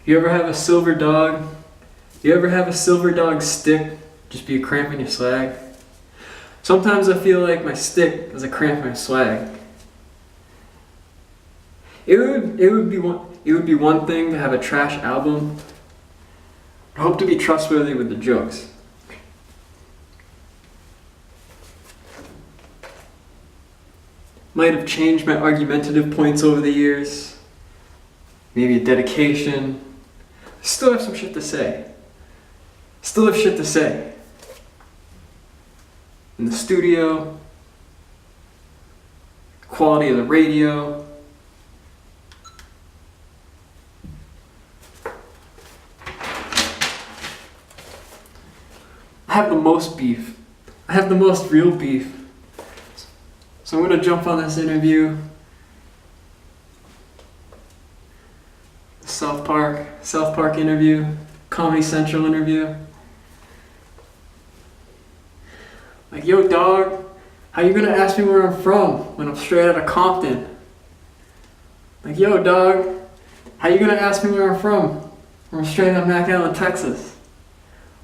You ever have a silver dog? You ever have a silver dog stick just be a cramp in your swag? Sometimes I feel like my stick is a cramp in my swag. It would be one thing to have a trash album. I hope to be trustworthy with the jokes. Might have changed my argumentative points over the years. Maybe a dedication. I still have some shit to say. Still have shit to say. In the studio, quality of the radio. I have the most beef. I have the most real beef. So I'm gonna jump on this interview. South Park interview, Comedy Central interview. Like, yo dog, how you gonna ask me where I'm from when I'm straight out of Compton? Like, yo dog, how you gonna ask me where I'm from when I'm straight out of McAllen, Texas?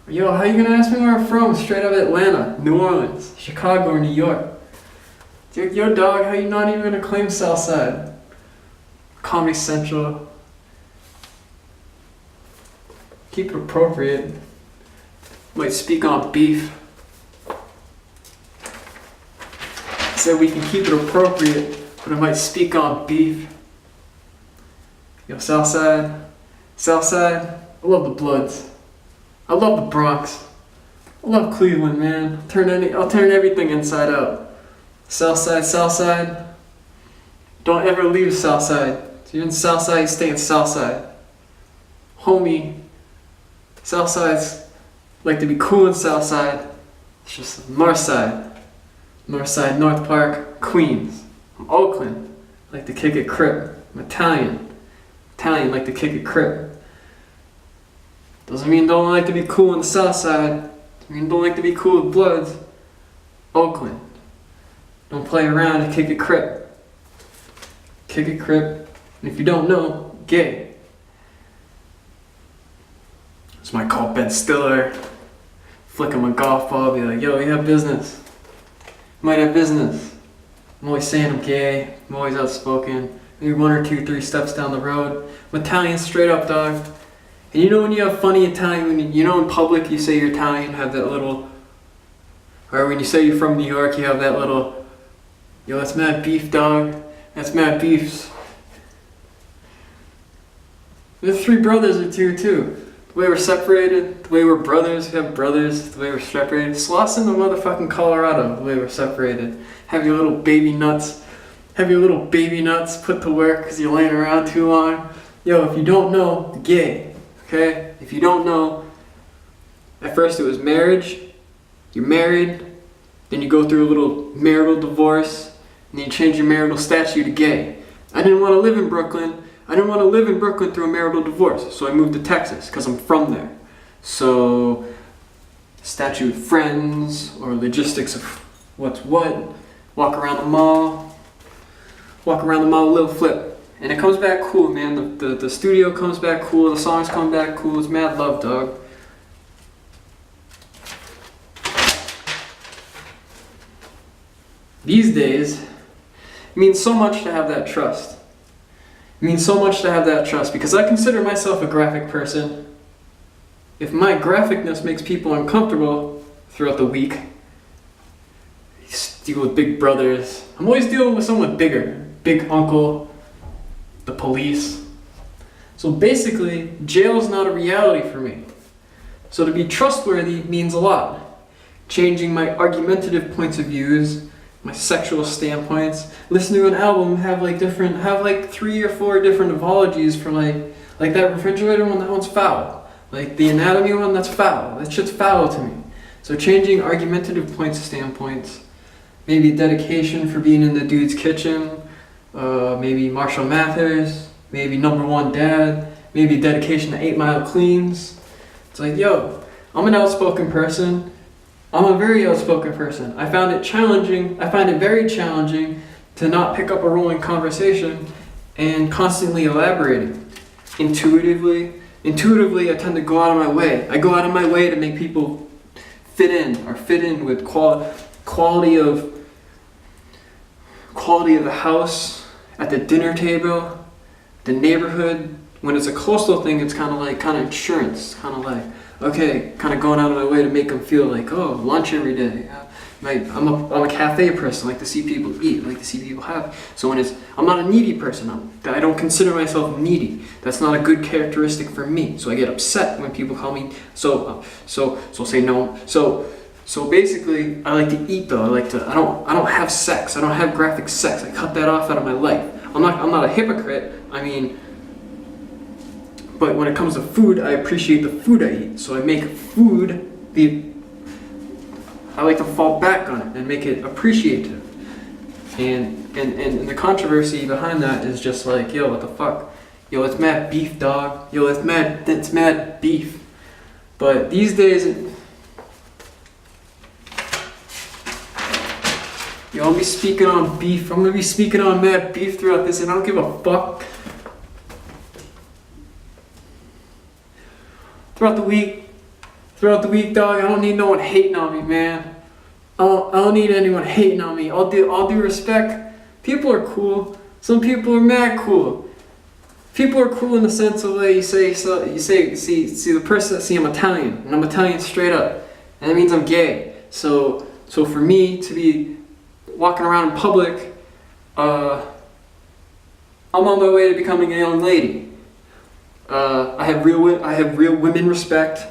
Or, yo, how you gonna ask me where I'm from straight out of Atlanta, New Orleans, Chicago, or New York? Dude, yo dog, how you not even gonna claim Southside? Comedy Central. Keep it appropriate. Might speak on beef. I said we can keep it appropriate, but I might speak on beef. Yo, Southside. I love the Bloods. I love the Bronx. I love Cleveland, man. I'll turn everything inside out. Southside. Don't ever leave Southside. If you're in Southside, you stay in Southside. Homie, Southside's like to be cool in Southside. It's just Northside, North Park, Queens. I'm Oakland, like to kick it crip. I'm Italian, like to kick it crip. Doesn't mean don't like to be cool on the Southside. Doesn't mean don't like to be cool with Bloods. Oakland. Don't play around and kick it crip. Kick it crip. And if you don't know, gay. This might call Ben Stiller. Flick him a golf ball, be like, yo, you have business. Might have business. I'm always saying I'm gay. I'm always outspoken. Maybe 1 or 2, 3 steps down the road. I'm Italian straight up, dog. And you know when you have funny Italian, when you know in public you say you're Italian, have that little, or when you say you're from New York, you have that little, yo, that's mad beef, dog. That's mad beefs. There's 3 brothers or 2 too. The way we're separated, the way we're brothers, we have brothers, the way we're separated. It's lost in the motherfucking Colorado, the way we're separated. Have your little baby nuts put to work because you're laying around too long. Yo, if you don't know, gay, okay? If you don't know, at first it was marriage, you're married, then you go through a little marital divorce, and then you change your marital statute to gay. I didn't want to live in Brooklyn through a marital divorce, so I moved to Texas because I'm from there. So, statute friends or logistics of what's what, walk around the mall, a little flip. And it comes back cool, man. The studio comes back cool, the songs come back cool, it's mad love, dog. These days, it means so much to have that trust. It means so much to have that trust because I consider myself a graphic person. If my graphicness makes people uncomfortable throughout the week, I deal with big brothers. I'm always dealing with someone bigger. Big uncle, the police. So basically, jail is not a reality for me. So to be trustworthy means a lot. Changing my argumentative points of views, my sexual standpoints, listen to an album, have like 3 or 4 different apologies for like that refrigerator one, that one's foul. Like the anatomy one, that's foul. That shit's foul to me. So changing argumentative points of standpoints, maybe dedication for being in the dude's kitchen, maybe Marshall Mathers, maybe Number One Dad, maybe dedication to 8 Mile Cleans. It's like, yo, I'm an outspoken person. I'm a very outspoken person. I find it very challenging to not pick up a rolling conversation and constantly elaborating. Intuitively, intuitively I tend to go out of my way. I go out of my way to make people fit in with quality of the house, at the dinner table, the neighborhood. When it's a coastal thing, it's kind of insurance, kind of like, okay, kind of going out of my way to make them feel like, oh, lunch every day. I'm a cafe person. I like to see people eat. I like to see people have. So I'm not a needy person. I don't consider myself needy. That's not a good characteristic for me. So I get upset when people call me. So say no. So basically, I like to eat though. I don't have sex. I don't have graphic sex. I cut that off out of my life. I'm not a hypocrite. I mean, but when it comes to food, I appreciate the food I eat. So I make food I like to fall back on it and make it appreciative. And the controversy behind that is just like, yo, what the fuck? Yo, it's mad beef, dog. Yo, it's mad beef. But these days, I'll be speaking on beef. I'm gonna be speaking on mad beef throughout this, and I don't give a fuck. Throughout the week, dog, I don't need no one hating on me, man. I don't need anyone hating on me. All due respect, people are cool. Some people are mad cool. People are cool in the sense of like see the person. See, I'm Italian, and I'm Italian straight up, and that means I'm gay. So for me to be walking around in public, I'm on my way to becoming a young lady. I have real women respect,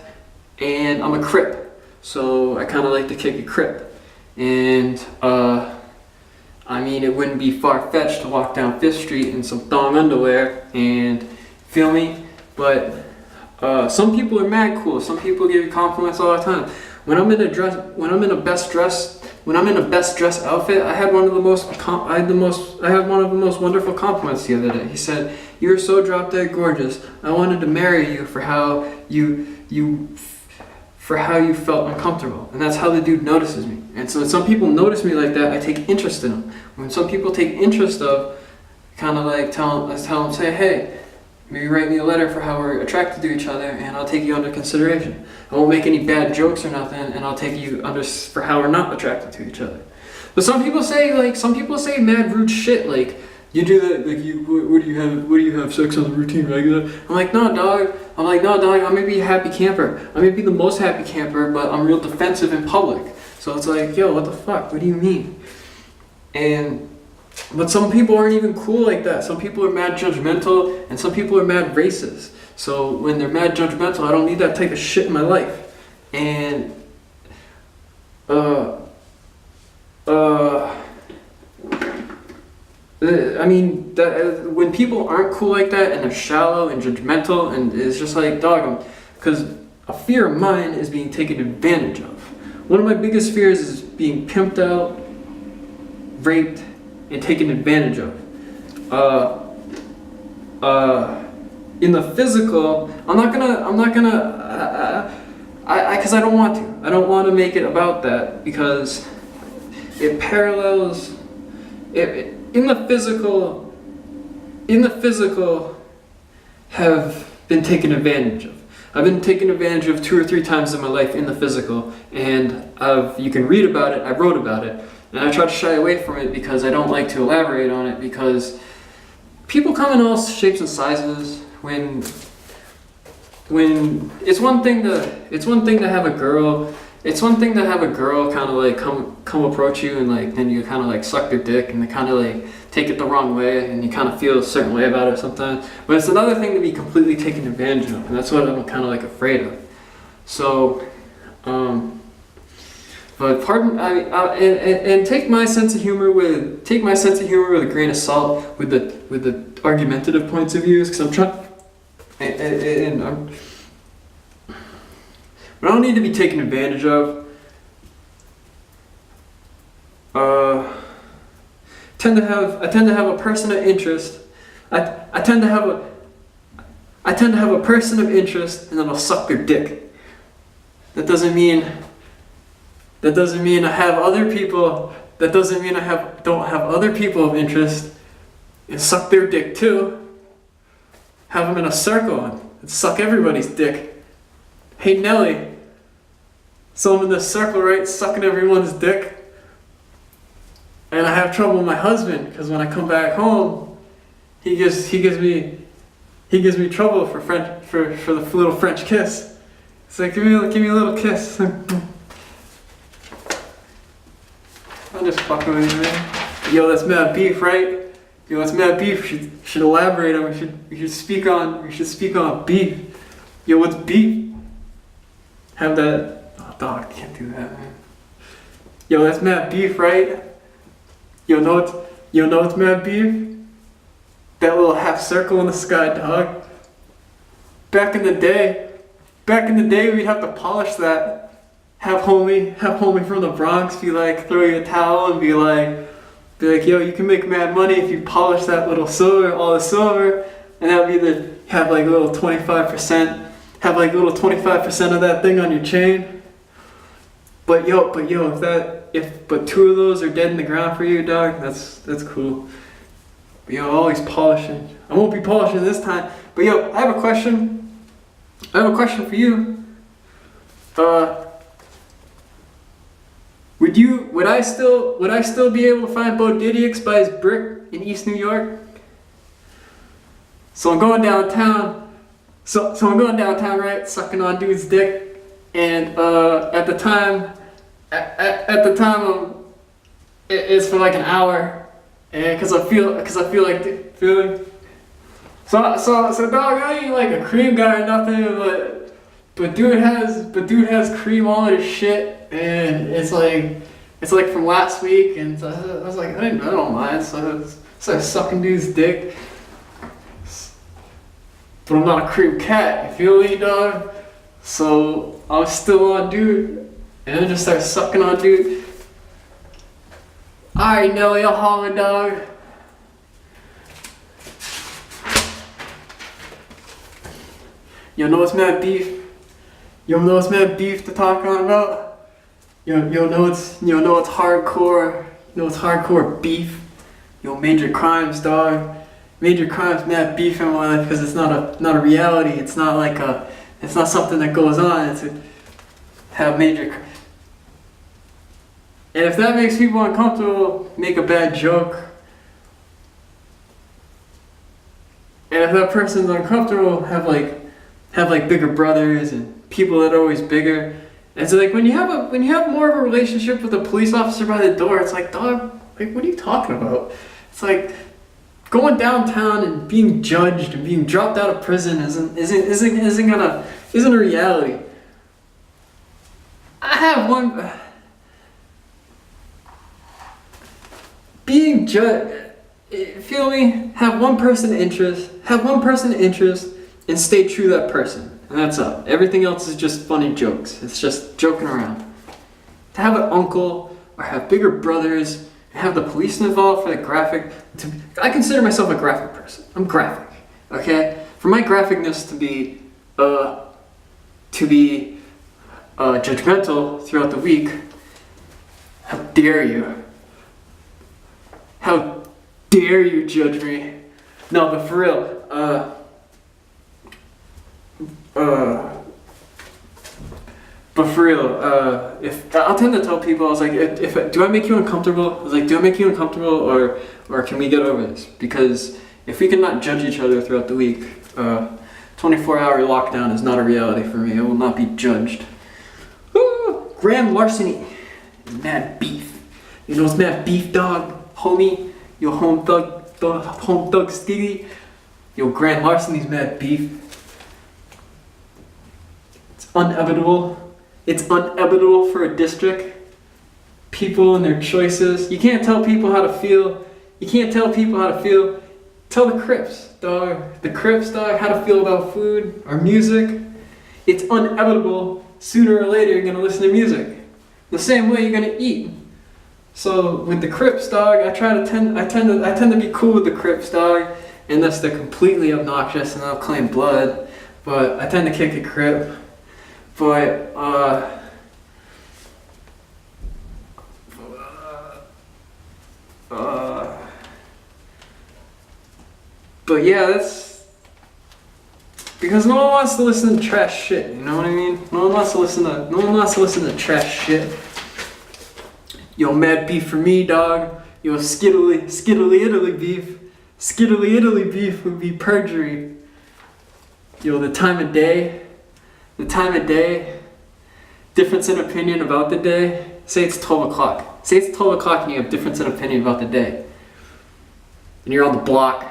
and I'm a Crip, so I kind of like to kick a Crip. And I mean, it wouldn't be far-fetched to walk down Fifth Street in some thong underwear and feel me. But some people are mad cool. Some people give you compliments all the time. When I'm in a best dress outfit, I had one of the most wonderful compliments the other day. He said, "You're so drop dead gorgeous. I wanted to marry you for how you felt uncomfortable." And that's how the dude notices me. And so when some people notice me like that, I take interest in them. When some people take interest of, kind of like tell them, say, hey, maybe write me a letter for how we're attracted to each other, and I'll take you under consideration. I won't make any bad jokes or nothing, and I'll take you under for how we're not attracted to each other. But some people say mad rude shit like, you do that, like what do you have sex on the routine regular? I'm like, no dog, I may be a happy camper. I may be the most happy camper, but I'm real defensive in public. So it's like, yo, what the fuck? What do you mean? But some people aren't even cool like that. Some people are mad judgmental, and some people are mad racist. So when they're mad judgmental, I don't need that type of shit in my life. And I mean, when people aren't cool like that and they're shallow and judgmental, and it's just like, dog, because a fear of mine is being taken advantage of. One of my biggest fears is being pimped out, raped, and taken advantage of. In the physical, because I don't want to. I don't want to make it about that because it parallels. In the physical, have been taken advantage of. I've been taken advantage of 2 or 3 times in my life in the physical, and you can read about it. I wrote about it, and I try to shy away from it because I don't like to elaborate on it, because people come in all shapes and sizes. When it's one thing to have a girl. It's one thing to have a girl kind of like come approach you, and like then you kind of like suck their dick, and they kind of like take it the wrong way, and you kind of feel a certain way about it sometimes. But it's another thing to be completely taken advantage of, and that's what I'm kind of like afraid of. So, but pardon, and take my sense of humor with a grain of salt with the argumentative points of views, because I'm trying, and I'm. But I don't need to be taken advantage of. I tend to have a person of interest. I tend to have a person of interest, and then I'll suck their dick. That doesn't mean I have other people. That doesn't mean don't have other people of interest and suck their dick too. Have them in a circle. and suck everybody's dick. Hey Nelly. So I'm in this circle, right, sucking everyone's dick. And I have trouble with my husband, because when I come back home, he gives me trouble for the little French kiss. It's like, give me a little kiss. I'm just fucking with you, man. Yo, that's mad beef, right? Yo, that's mad beef. We should elaborate on. We should speak on beef. Yo, what's beef? Have that. Oh, dog, can't do that, man. Yo, that's mad beef, right? Yo, know what's mad beef? That little half circle in the sky, dog. Back in the day, we'd have to polish that. Have homie from the Bronx be like, throw you a towel and be like, yo, you can make mad money if you polish that little silver, all the silver, and that'd be have like a little 25%, have like a little 25% of that thing on your chain. But yo, but two of those are dead in the ground for you, dog, that's cool. But yo, always polishing. I won't be polishing this time. But yo, I have a question for you. Would I still be able to find Bo Diddyx by his brick in East New York? So I'm going downtown. So I'm going downtown, right? Sucking on dude's dick, and at the time, it's for like an hour, and because I feel like feeling. So dog, I ain't like a cream guy or nothing, but dude has cream all in his shit, and it's like from last week, and so I was like, I don't mind, so I sucking dude's dick, but I'm not a cream cat, you feel me, dog? So I was still on dude, and I just started sucking on dude. Alright, Nelly, I'll holler, dog. You know what's mad beef? You know what's mad beef to talk on about? You know it's hardcore. You know it's hardcore beef. Yo, major crimes, dog. Major crimes, mad beef in my life, because it's not a reality. It's not like it's not something that goes on. It's have major. And if that makes people uncomfortable, make a bad joke. And if that person's uncomfortable, have like bigger brothers and people that are always bigger. And so like when you have more of a relationship with a police officer by the door, it's like, dog, like what are you talking about? It's like going downtown and being judged and being dropped out of prison isn't a reality. I have one being judged. Feel me? Have one person of interest and stay true to that person. And that's up. Everything else is just funny jokes. It's just joking around. To have an uncle or have bigger brothers and have the police involved for the graphic. I consider myself a graphic person. I'm graphic. Okay? For my graphicness to be judgmental throughout the week, how dare you? How dare you judge me? No, but for real, if I'll tend to tell people, I was like, do I make you uncomfortable? I was like, do I make you uncomfortable, or can we get over this? Because if we cannot judge each other throughout the week, 24-hour lockdown is not a reality for me. I will not be judged. Woo! Grand larceny is mad beef. You know it's mad beef, dog, homie. Yo, home thug Stevie. Yo, grand larceny's mad beef. It's inevitable. It's inevitable for a district. People and their choices. You can't tell people how to feel. Tell the Crips, dog. The Crips, dog, how to feel about food or music. It's inevitable. Sooner or later, you're gonna listen to music. The same way you're gonna eat. So with the Crips, dog, I tend to be cool with the Crips, dog, unless they're completely obnoxious and I'll claim blood. But I tend to kick a Crip. But yeah, Because no one wants to listen to trash shit, you know what I mean? No one wants to listen to trash shit. Yo, mad beef for me, dog. Yo, skittily Italy beef. Skittily Italy beef would be perjury. Yo, the time of day, difference in opinion about the day. Say it's 12 o'clock. Say it's 12 o'clock and you have difference in opinion about the day. And you're on the block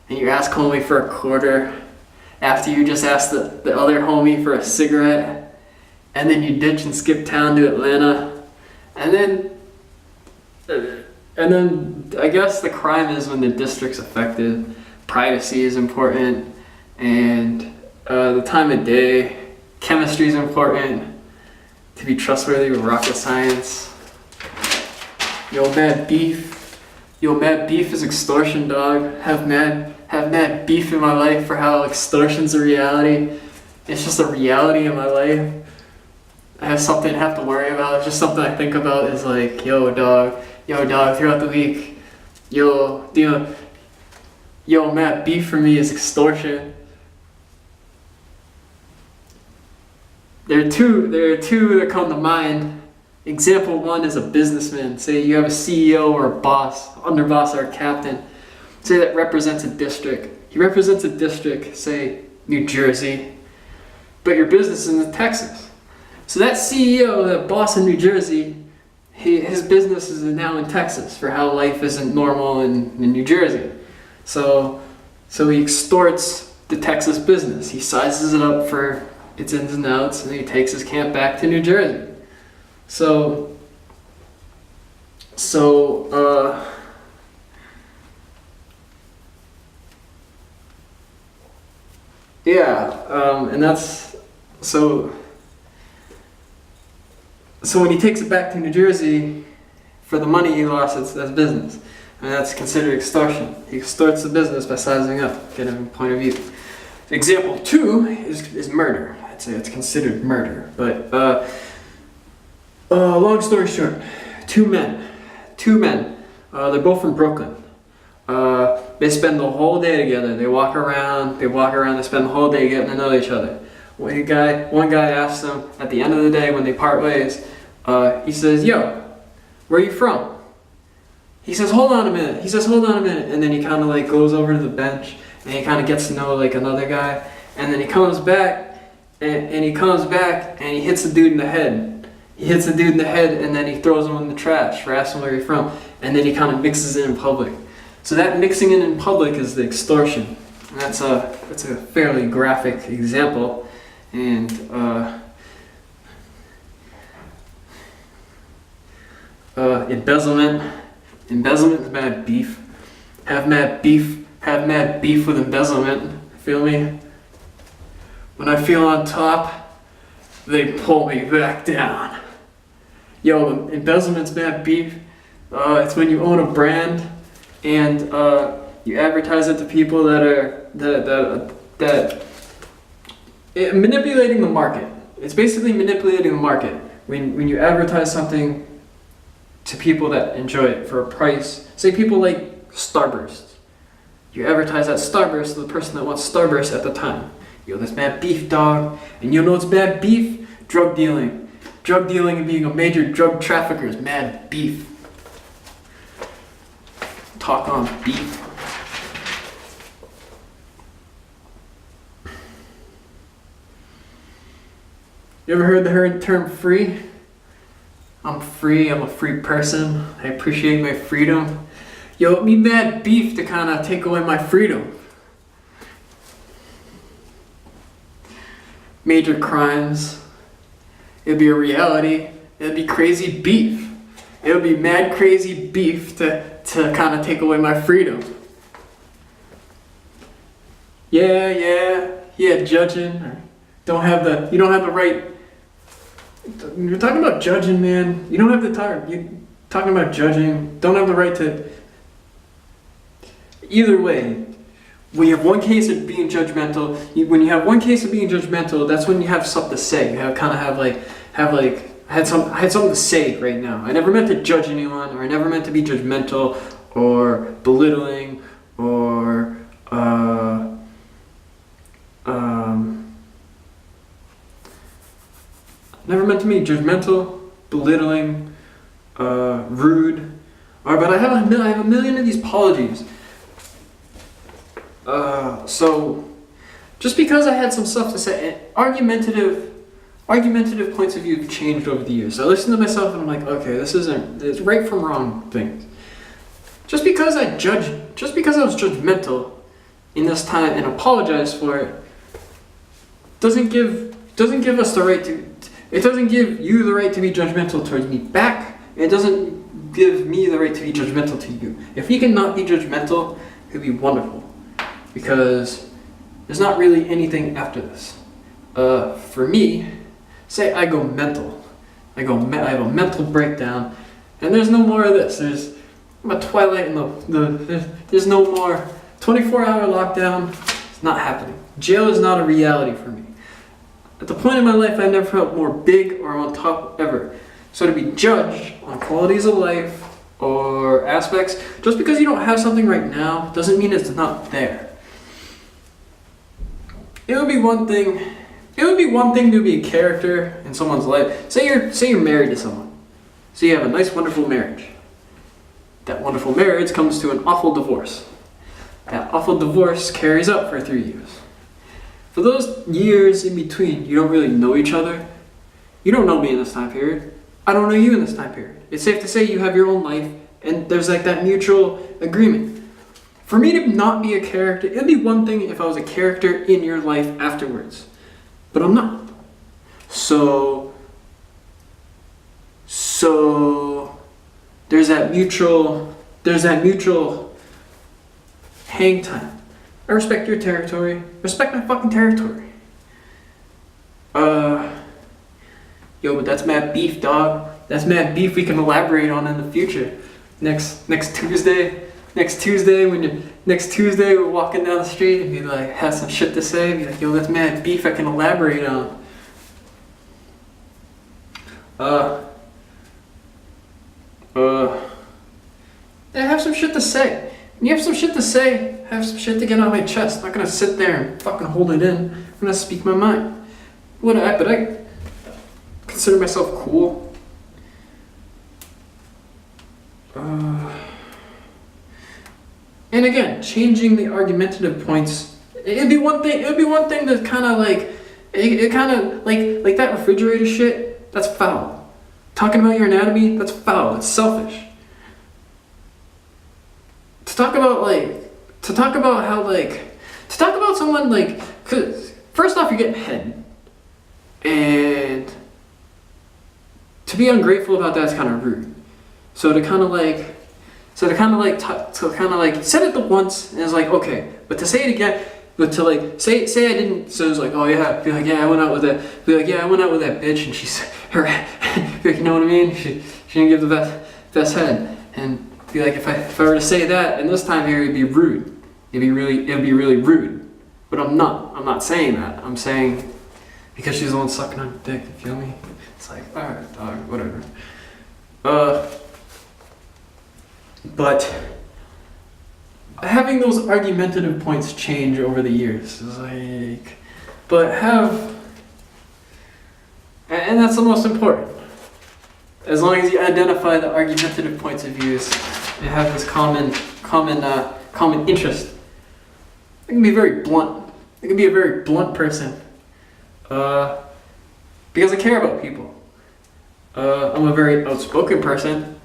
and you ask homie for a quarter after you just asked the other homie for a cigarette, and then you ditch and skip town to Atlanta, and then I guess the crime is when the district's affected. Privacy is important, and the time of day, chemistry is important to be trustworthy with rocket science. Yo, mad beef is extortion, dog. Have mad beef in my life for how extortion's a reality. It's just a reality in my life. I have something I have to worry about. It's just something I think about is like, yo dog, throughout the week, mad beef for me is extortion. There are two that come to mind. Example one is a businessman. Say you have a CEO or a boss, underboss or a captain. Say that represents a district. He represents a district, say New Jersey, but your business is in Texas. So that CEO, that boss in New Jersey, his business is now in Texas for how life isn't normal in New Jersey. So he extorts the Texas business. He sizes it up for its ins and outs, and he takes his camp back to New Jersey. And that's so when he takes it back to New Jersey for the money he lost, that's business, and that's considered extortion. He extorts the business by sizing up, getting a point of view. Example two is murder. I'd say it's considered murder, but long story short, two men. They're both from Brooklyn. They spend the whole day together. They walk around, they spend the whole day getting to know each other. One guy asks them at the end of the day when they part ways, he says, yo, where are you from? He says, hold on a minute. And then he kind of like goes over to the bench and he kind of gets to know like another guy. And then he comes back and he hits the dude in the head. And then he throws him in the trash for asking where he's from. And then he kind of mixes it in public. So that mixing it in public is the extortion. And that's a fairly graphic example. And embezzlement is mad beef. Have mad beef with embezzlement. Feel me? When I feel on top, they pull me back down. Yo, embezzlement's mad beef. It's when you own a brand and you advertise it to people that manipulating the market. It's basically manipulating the market. When you advertise something to people that enjoy it for a price, say people like Starburst. You advertise that Starburst to the person that wants Starburst at the time. Yo, that's mad beef, dog. And you know what's mad beef? Drug dealing. Drug dealing and being a major drug trafficker is mad beef. Talk on beef. You ever heard the term free? I'm free, I'm a free person. I appreciate my freedom. Yo, it me mad beef to kind of take away my freedom. Major crimes. It'd be a reality. It'd be crazy beef. It would be mad crazy beef to kind of take away my freedom. Yeah, judging. You don't have the right. You're talking about judging, man. You don't have the time. You're talking about judging. Don't have the right to. Either way, when you have one case of being judgmental, when you have one case of being judgmental, that's when you have something to say. You I had something to say right now. I never meant to judge anyone, or I never meant to be judgmental, or belittling, or Never meant to be judgmental, belittling, rude. But I have a million of these apologies. So just because I had some stuff to say, argumentative points of view have changed over the years. So I listen to myself and I'm like, okay, it's right from wrong things. Just because I was judgmental in this time and apologized for it, doesn't give us the right to. It doesn't give you the right to be judgmental towards me back. It doesn't give me the right to be judgmental to you. If we can not be judgmental, it'd be wonderful. Because there's not really anything after this. For me, say I go mental. I have a mental breakdown, and there's no more of this. I'm a twilight in there's no more 24-hour lockdown. It's not happening. Jail is not a reality for me. At the point in my life, I never felt more big or on top ever. So to be judged on qualities of life or aspects, just because you don't have something right now, doesn't mean it's not there. It would be one thing to be a character in someone's life. Say you're married to someone. So you have a nice, wonderful marriage. That wonderful marriage comes to an awful divorce. That awful divorce carries up for 3 years. For those years in between, you don't really know each other. You don't know me in this time period. I don't know you in this time period. It's safe to say you have your own life, and there's like that mutual agreement. For me to not be a character, it'd be one thing if I was a character in your life afterwards. But I'm not. So there's that mutual hang time. I respect your territory. Respect my fucking territory. But that's mad beef, dog. That's mad beef we can elaborate on in the future. Next Tuesday we're walking down the street and be like, have some shit to say. Be like, yo, that's mad beef I can elaborate on. I have some shit to say. When you have some shit to say, I have some shit to get out of my chest. I'm not gonna sit there and fucking hold it in. I'm gonna speak my mind. But I consider myself cool. And again, changing the argumentative points. It'd be one thing to kind of like, like that refrigerator shit. That's foul. Talking about your anatomy. That's foul. It's selfish. To talk about someone like, cause first off, you're getting head, and to be ungrateful about that is kind of rude. So to kind of like said it the once, and it's like okay, but to say it again, but to like say I didn't, so it's like oh yeah, be like yeah I went out with that bitch, and she's her, you know what I mean? She didn't give the best head, and be like if I were to say that, and this time here it'd be rude. It'd be really rude. But I'm not saying that. I'm saying because she's the one sucking on your dick, you feel me? It's like, alright, dog, whatever. But having those argumentative points change over the years is like, and that's the most important. As long as you identify the argumentative points of views and have this common interest. I can be very blunt. I can be a very blunt person. Because I care about people. I'm a very outspoken person.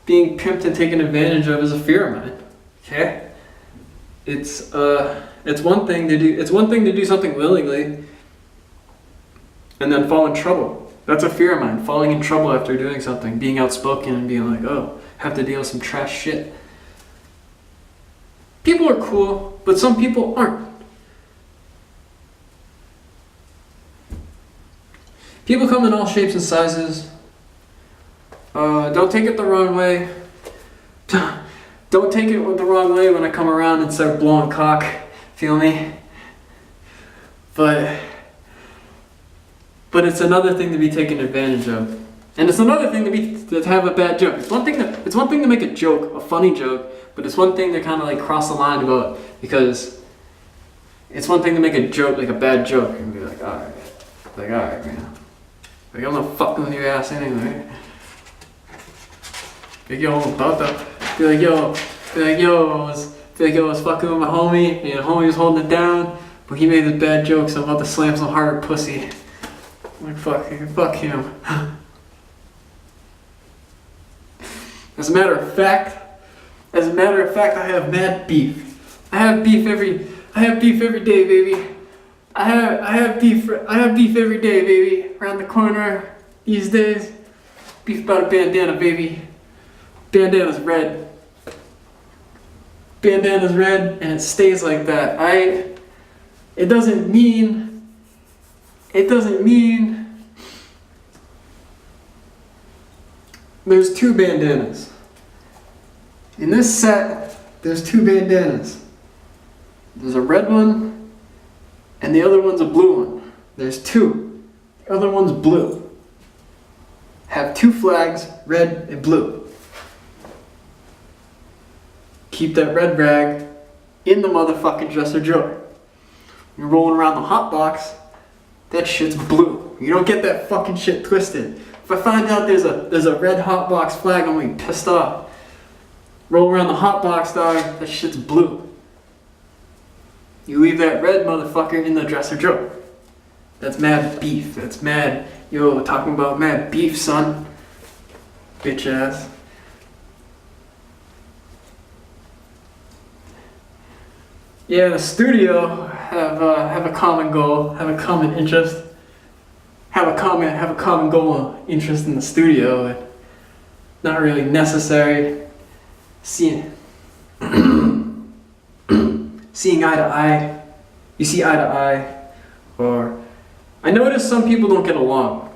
Being pimped and taken advantage of is a fear of mine. Okay? It's one thing to do something willingly and then fall in trouble. That's a fear of mine. Falling in trouble after doing something, being outspoken and being like, oh, have to deal with some trash shit. People are cool, but some people aren't. People come in all shapes and sizes. Don't take it the wrong way. Don't take it the wrong way when I come around and start blowing cock. Feel me? But it's another thing to be taken advantage of. And it's another thing to have a bad joke. It's one thing to make a joke, a funny joke, but it's one thing to kind of like cross the line about, because it's one thing to make a joke, like a bad joke, and be like, alright. Like, alright, man. Like, I'm not fucking with your ass anyway. Like, yo, about to be like, yo, I was fucking with my homie, and the homie was holding it down, but he made this bad joke, so I'm about to slam some hard pussy. I'm like, fuck him. As a matter of fact, I have mad beef. I have beef every day, baby. I have beef every day, baby. Around the corner these days. Beef about a bandana, baby. Bandana's red. Bandana's red, and it stays like that. It doesn't mean there's two bandanas. In this set, there's two bandanas. There's a red one, and the other one's a blue one. There's two. The other one's blue. Have two flags, red and blue. Keep that red rag in the motherfucking dresser drawer. You're rolling around the hot box, that shit's blue. You don't get that fucking shit twisted. If I find out there's a red hot box flag, I'm gonna be pissed off. Roll around the hot box, dog, that shit's blue. You leave that red motherfucker in the dresser drawer. That's mad beef. That's mad, yo, talking about mad beef, son. Bitch ass. Yeah, the studio have a common goal, have a common interest, have a common goal, interest in the studio. And not really necessary. Seeing eye to eye. You see eye to eye, or I notice some people don't get along.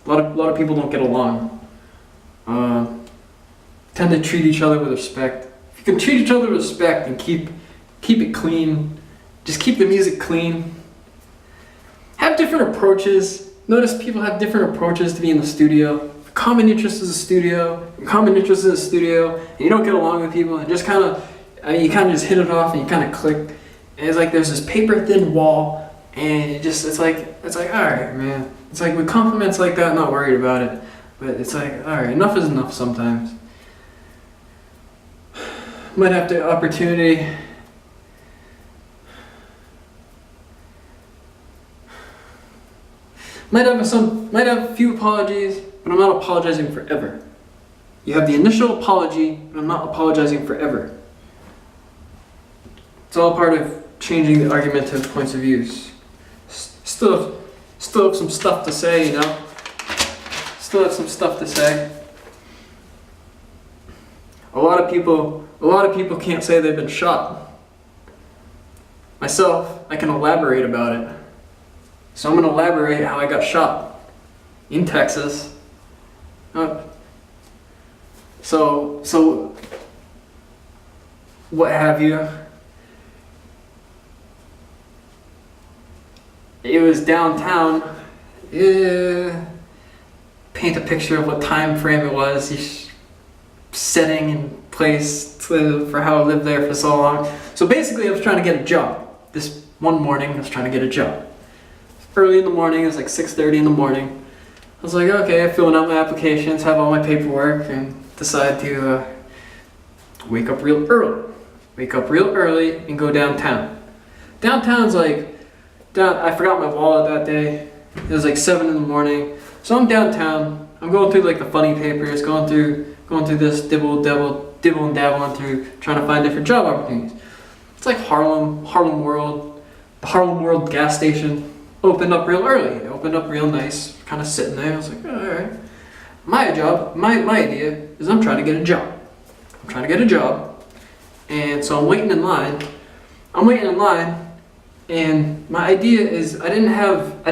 A lot of people don't get along. Tend to treat each other with respect. If you can treat each other with respect and keep it clean, just keep the music clean. Have different approaches. Notice people have different approaches to be in the studio. Common interest is a studio, and you don't get along with people, and just you kind of just hit it off and you kind of click. And it's like there's this paper thin wall, and it's like all right, man. It's like with compliments like that, I'm not worried about it, but it's like, all right, enough is enough sometimes. Might have the opportunity. Might have a few apologies, but I'm not apologizing forever. You have the initial apology, but I'm not apologizing forever. It's all part of changing the argumentative points of views. Still have some stuff to say, you know? Still have some stuff to say. A lot of people can't say they've been shot. Myself, I can elaborate about it. So I'm going to elaborate how I got shot in Texas. So what have you? It was downtown. Paint a picture of what time frame it was. Setting in place for how I lived there for so long. So basically I was trying to get a job. This one morning I was trying to get a job. Early in the morning, it was like 6:30 in the morning. I was like, okay, filling out my applications, have all my paperwork, and decide to wake up real early and go downtown. Downtown's like, I forgot my wallet that day. It was like 7 in the morning. So I'm downtown. I'm going through like the funny papers, going through this dibble and dabbling through trying to find different job opportunities. It's like Harlem World. The Harlem World gas station opened up real early. It opened up real nice, kind of sitting there. I was like, oh, all right. My idea is I'm trying to get a job. And so I'm waiting in line, and my idea is I didn't have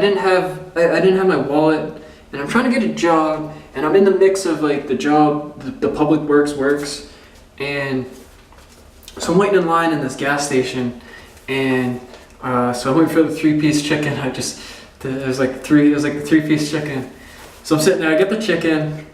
my wallet, and I'm trying to get a job, and I'm in the mix of like the job, the public works, and so I'm waiting in line in this gas station, and so I went for the 3-piece chicken. It was like the 3-piece chicken. So I'm sitting there, I get the chicken,